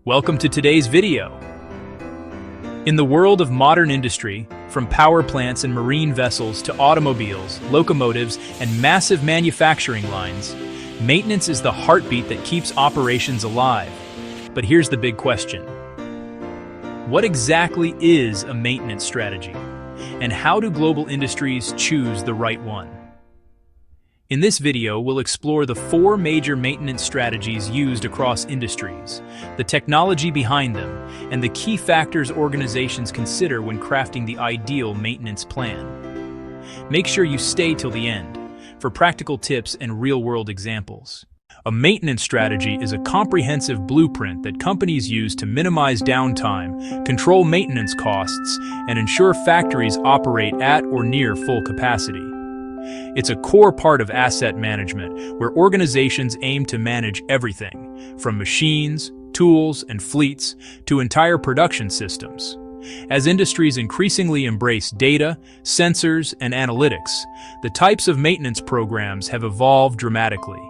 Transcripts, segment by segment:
Welcome to today's video. In the world of modern industry, from power plants and marine vessels to automobiles, locomotives, and massive manufacturing lines, maintenance is the heartbeat that keeps operations alive. But here's the big question. What exactly is a maintenance strategy? And how do global industries choose the right one? In this video, we'll explore the 4 major maintenance strategies used across industries, the technology behind them, and the key factors organizations consider when crafting the ideal maintenance plan. Make sure you stay till the end for practical tips and real-world examples. A maintenance strategy is a comprehensive blueprint that companies use to minimize downtime, control maintenance costs, and ensure factories operate at or near full capacity. It's a core part of asset management, where organizations aim to manage everything, from machines, tools, and fleets to entire production systems. As industries increasingly embrace data, sensors, and analytics, the types of maintenance programs have evolved dramatically.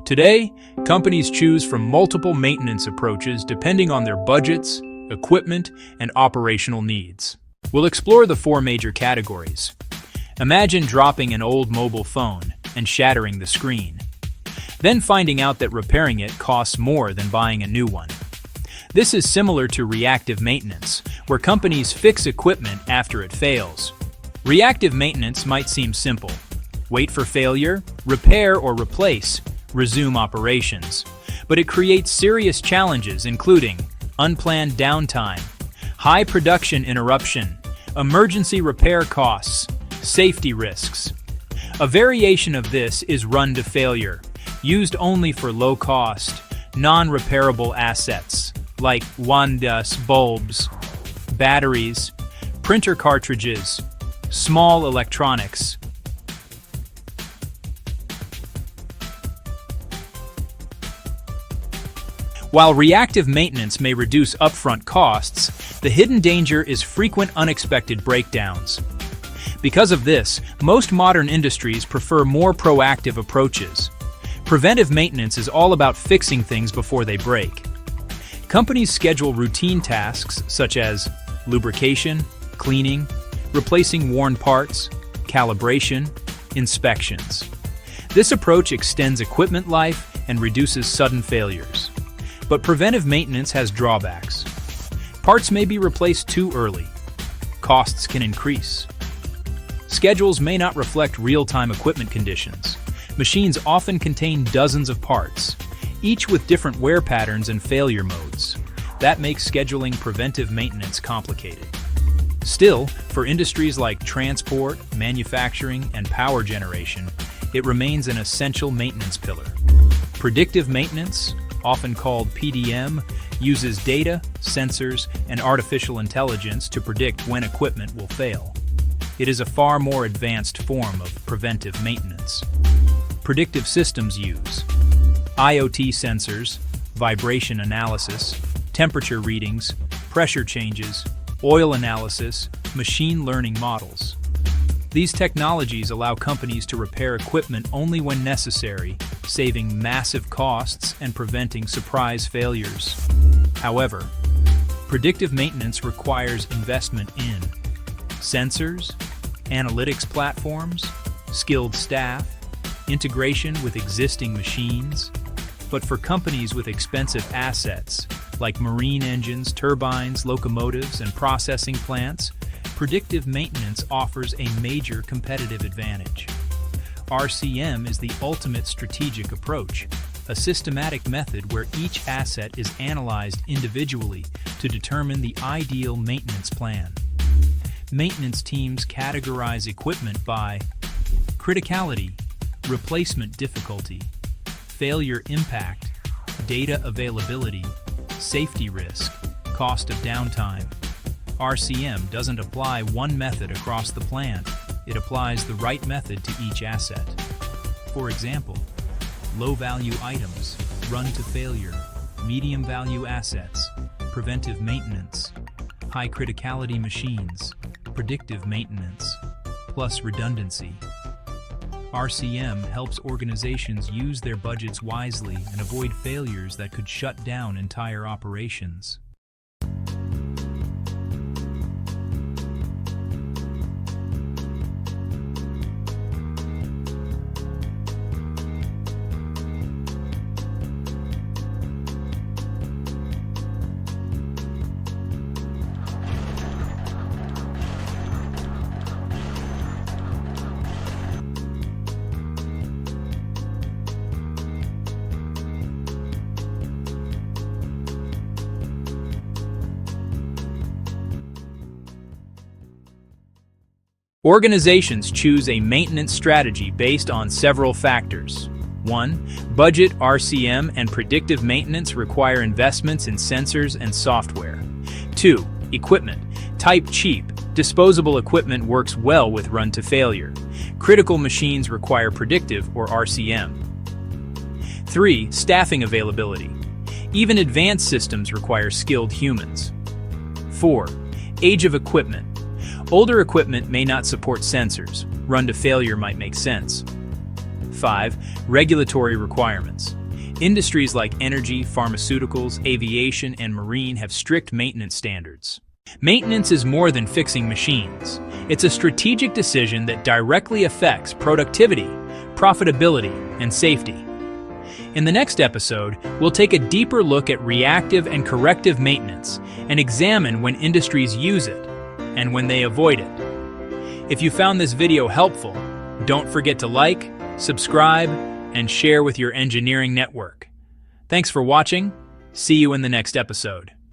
Today, companies choose from multiple maintenance approaches depending on their budgets, equipment, and operational needs. We'll explore the 4 major categories. Imagine dropping an old mobile phone and shattering the screen, then finding out that repairing it costs more than buying a new one. This is similar to reactive maintenance, where companies fix equipment after it fails. Reactive maintenance might seem simple. Wait for failure, repair or replace, resume operations. But it creates serious challenges including unplanned downtime, high production interruption, emergency repair costs, safety risks. A variation of this is run to failure, used only for low-cost, non-repairable assets like wandus bulbs, batteries, printer cartridges, small electronics. While reactive maintenance may reduce upfront costs, the hidden danger is frequent unexpected breakdowns. Because of this, most modern industries prefer more proactive approaches. Preventive maintenance is all about fixing things before they break. Companies schedule routine tasks such as lubrication, cleaning, replacing worn parts, calibration, inspections. This approach extends equipment life and reduces sudden failures. But preventive maintenance has drawbacks. Parts may be replaced too early. Costs can increase. Schedules may not reflect real-time equipment conditions. Machines often contain dozens of parts, each with different wear patterns and failure modes. That makes scheduling preventive maintenance complicated. Still, for industries like transport, manufacturing, and power generation, it remains an essential maintenance pillar. Predictive maintenance, often called PDM, uses data, sensors, and artificial intelligence to predict when equipment will fail. It is a far more advanced form of preventive maintenance. Predictive systems use IoT sensors, vibration analysis, temperature readings, pressure changes, oil analysis, machine learning models. These technologies allow companies to repair equipment only when necessary, saving massive costs and preventing surprise failures. However, predictive maintenance requires investment in sensors, analytics platforms, skilled staff, integration with existing machines. But for companies with expensive assets, like marine engines, turbines, locomotives, and processing plants, predictive maintenance offers a major competitive advantage. RCM is the ultimate strategic approach, a systematic method where each asset is analyzed individually to determine the ideal maintenance plan. Maintenance teams categorize equipment by criticality, replacement difficulty, failure impact, data availability, safety risk, cost of downtime. RCM doesn't apply one method across the plant. It applies the right method to each asset. For example, low-value items, run to failure, medium-value assets, preventive maintenance, high criticality machines, predictive maintenance, plus redundancy. RCM helps organizations use their budgets wisely and avoid failures that could shut down entire operations. Organizations choose a maintenance strategy based on several factors. 1. Budget, RCM, and predictive maintenance require investments in sensors and software. 2. Equipment. Type cheap. Disposable equipment works well with run to failure. Critical machines require predictive or RCM. 3. Staffing availability. Even advanced systems require skilled humans. 4. Age of equipment. Older equipment may not support sensors. Run to failure might make sense. 5. Regulatory requirements. Industries like energy, pharmaceuticals, aviation, and marine have strict maintenance standards. Maintenance is more than fixing machines. It's a strategic decision that directly affects productivity, profitability, and safety. In the next episode, we'll take a deeper look at reactive and corrective maintenance and examine when industries use it and when they avoid it. If you found this video helpful, don't forget to like, subscribe, and share with your engineering network. Thanks for watching. See you in the next episode.